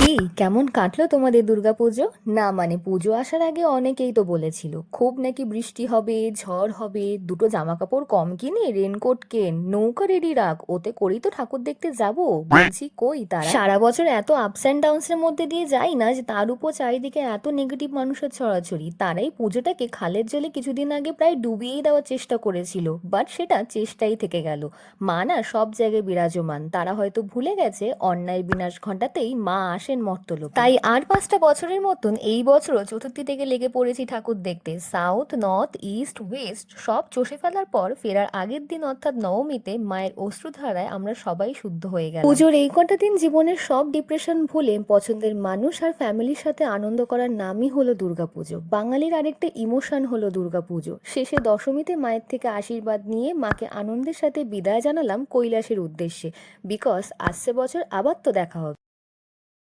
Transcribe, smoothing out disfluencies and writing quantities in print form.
কি কেমন কাটলো তোমাদের দুর্গাপুজো? না মানে পুজো আসার আগে অনেকেই তো বলেছিল খুব নাকি বৃষ্টি হবে, ঝড় হবে, দুটো জামা কাপড় কম কিনে রেনকোট কেন, নৌকা রেডি রাখ, ওতে করেই তো ঠাকুর দেখতে যাব। বলছি কই তারা? সারা বছর এত আপস অ্যান্ড ডাউনস এর মধ্যে দিয়ে যায় না যে তার উপর চারিদিকে এত নেগেটিভ মানুষের ছড়াছড়ি। তারাই পুজোটাকে খালের জলে কিছুদিন আগে প্রায় ডুবিয়েই দেওয়ার চেষ্টা করেছিল, বাট সেটা চেষ্টাই থেকে গেল। মা না সব জায়গায় বিরাজমান, তারা হয়তো ভুলে গেছে অন্যায়ের বিনাশ ঘটাতেই মা আসেন মর্তলোকে। তাই আর 5টা বছরের মতন এই বছরও চতুর্থী থেকে লেগে পড়েছি ঠাকুর দেখতে। সাউথ, নর্থ, ইস্ট, ওয়েস্ট সব চষে ফেলার পর ফেরার আগের দিন অর্থাৎ নবমীতে মায়ের অশ্রুধারায় আমরা সবাই শুদ্ধ হয়ে গেলাম। পুজোর এই কটা দিন জীবনের সব ডিপ্রেশন ভুলে পছন্দের মানুষ আর ফ্যামিলির সাথে আনন্দ করার নামই হলো দুর্গাপুজো। বাঙালির আরেকটা ইমোশন হলো দুর্গাপুজো। শেষে দশমীতে মায়ের থেকে আশীর্বাদ নিয়ে মাকে আনন্দের সাথে বিদায় জানালাম কৈলাসের উদ্দেশ্যে। বিকজ আসছে বছর আবার তো দেখা হবে।